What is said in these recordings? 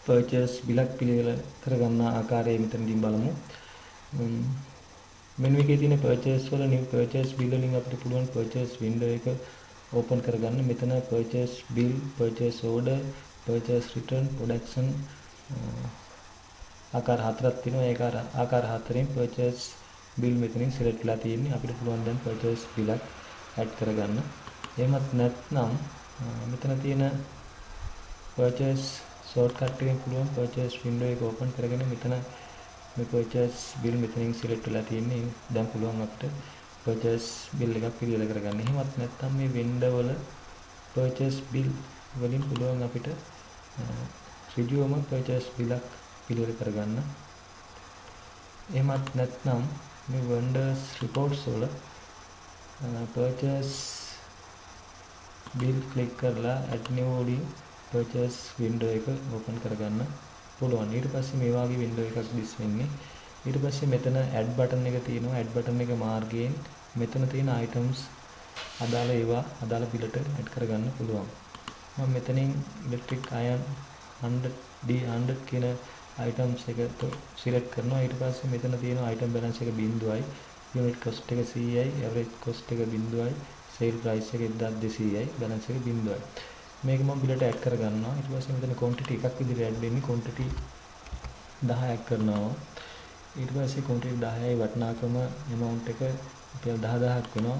purchase බිලක් පිළිවෙල කරගන්න ආකාරය මෙතනදී බලමු. මෙනු එකේ තියෙන purchase වල new purchase bill වලින් අපිට පුළුවන් purchase window එක open කරගන්න. මෙතන purchase bill, purchase order, purchase return, production ආකාර හතරක් තියෙනවා. ඒක ආකාර හතරෙන් purchase bill මෙතනින් select වෙලා තියෙන්නේ. අපිට පුළුවන් දැන් purchase බිලක් add කරගන්න. එහෙමත් නැත්නම් මෙතන තියෙන purchase shortcut එකෙන් පුළුවන් purchase window එක open කරගෙන මෙතන මේ purchase bill මෙතනින් select වෙලා තියෙන්නේ. දැන් පුළුවන් අපිට purchase bill එකක් පිළිවෙල කරගන්න. එහෙමත් නැත්නම් මේ window වල purchase bill වලින් පුළුවන් අපිට ඍජුවම purchase බිලක් පිළිවෙල කරගන්න. එහෙමත් නැත්නම් මේ vendors reports වල purchase bill click කරලා add new වලින් purchase window එක open කරගන්න පුළුවන්. ඊට පස්සේ මේ වගේ window එකක් දිස් වෙන්නේ. ඊට පස්සේ මෙතන add button එක තියෙනවා. add button එක මාර්ගයෙන් මෙතන තියෙන items අදාළ ඒවා අදාළ බිලට add කරගන්න පුළුවන්. මම මෙතනින් electric iron 100D100 කියන items එක select කරනවා. ඊට පස්සේ මෙතන තියෙන item balance එක 0යි, unit cost එක 100යි, average cost එක 0යි, sale price එක 1200යි, balance එක 0යි. මේක මම බිලට add කරගන්නවා. ඊට පස්සේ මෙතන quantity එකක් විදිහට add වෙන්නේ. quantity 10 add කරනවා. ඊට පස්සේ quantity 10යි වටිනාකම amount එක රුපියල් 10000ක් වෙනවා.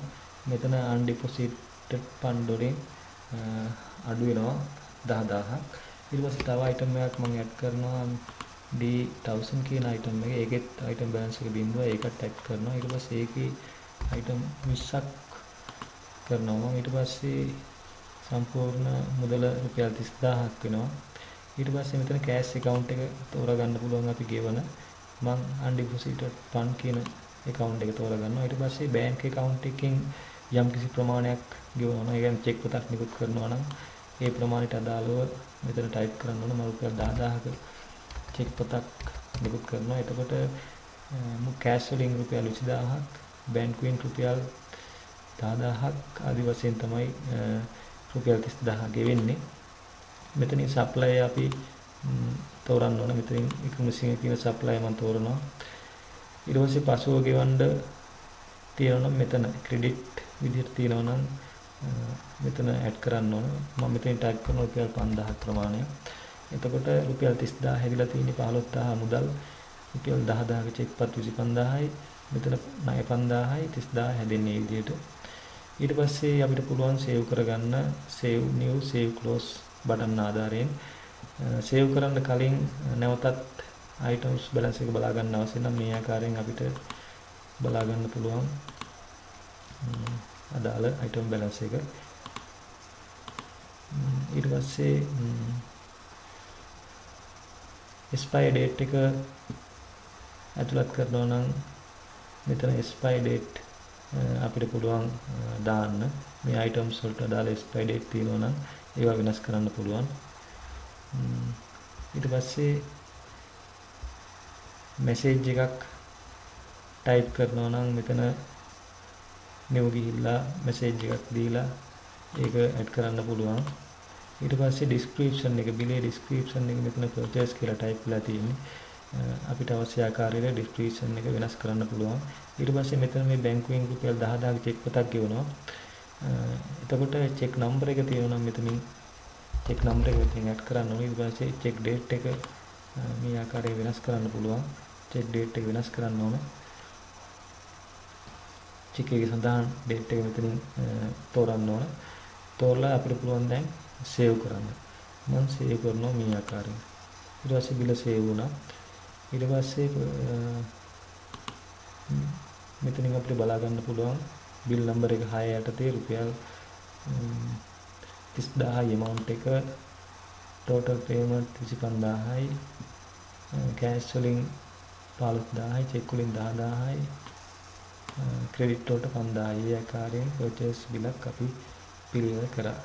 මෙතන undeposited fund වලින් අඩු වෙනවා 10000ක්. ඊට පස්සේ තව item එකක් මම add කරනවා D1000 කියන item එක. ඒකෙත් item balance එක 0යි. ඒකත් add කරනවා. ඊට පස්සේ ඒකේ item 20ක් කරනවා. ඊට පස්සේ සම්පූර්ණ මුදල රුපියල් 30000ක් වෙනවා. ඊට පස්සේ මෙතන cash account එක තෝරගන්න පුළුවන් අපි ගෙවන. මම undeposited fund කියන account එක තෝරගන්නවා. ඊට පස්සේ bank account එකකින් යම්කිසි ප්‍රමාණයක් ගෙවනවා. ඒ කියන්නේ check පතක් නිකුත් කරනවා නම් ඒ ප්‍රමාණයට අදාළව මෙතන type කරන්න ඕන. මම රුපියල් 10000ක check පතක් නිකුත් කරනවා. එතකොට cash වලින් රුපියල් 20000ක්, බැංකුවෙන් රුපියල් 10000ක් ආදි වශයෙන් තමයි රුපියල් 30000 ගෙවෙන්නේ. මෙතනින් supply අපි තෝරන්න ඕන. මෙතනින් ඉක්මසින් කියන supply මම තෝරනවා. ඊට පස්සේ පසුව ගෙවන්න තියෙනවා නම් මෙතන credit විදිහට තියෙනවා නම් මෙතන add කරන්න ඕන. මම මෙතන type කරන රුපියල් 5000ක් ප්‍රමාණය. එතකොට රුපියල් 30000 හැදිලා තියෙන්නේ 15000 මුදල්. රුපියල් 10000ක check පත් 25000යි. මෙතන ණය 5000යි 30000 හැදෙන්නේ මේ විදිහට. ඊට පස්සේ අපිට පුළුවන් save කරගන්න save new save close button ආධාරයෙන් save කරන්න කලින් නැවතත් items balance එක බලා ගන්න අවශ්‍ය නම් මේ ආකාරයෙන් අපිට බලා ගන්න පුළුවන් අදාළ item balance එක. ඊට පස්සේ expire date එක ඇතුළත් කරනවා නම් මෙතන expire date අපිට පුළුවන් දාන්න. මේ items වලට අදාළ expire date තියෙනවා නම් ඒවා වෙනස් කරන්න පුළුවන්. ඊට පස්සේ message එකක් type කරනවා නම් මෙතන new ගිහිල්ලා message එකක් දීලා ඒක add කරන්න පුළුවන්. ඊට පස්සේ description එක bill description එක මෙතන purchase කියලා type කරලා තියෙන්නේ. අපිට අවශ්‍ය ආකාරයට description එක වෙනස් කරන්න පුළුවන්. ඊට පස්සේ මෙතන මේ බැංකුවෙන් රුපියල් 10000ක check පතක් ගෙවනවා. එතකොට check number එක තියෙනවා නම් මෙතනින් check number එක මෙතනින් add කරන්න ඕනේ. ඊට පස්සේ check date එක මේ ආකාරයෙන් වෙනස් කරන්න පුළුවන්. check date එක වෙනස් කරන්න ඕනේ. check එකේ සඳහන් date එක මෙතනින් තෝරන්න ඕනේ. තෝරලා අපිට පුළුවන් දැන් save කරන්න. මම save කරනවා මේ ආකාරයෙන්. ඊට පස්සේ bill save වුණා. ඊට පස්සේ මෙතනින් අපිට බලා ගන්න පුළුවන් bill number එක 6 යටතේ රුපියල් 30000 amount එක total payment 25000යි cash වලින් 15000යි check වලින් 10000යි credit වලට 5000යි. ඒ ආකාරයෙන් purchase බිලක් අපි පිළිවෙල කරා.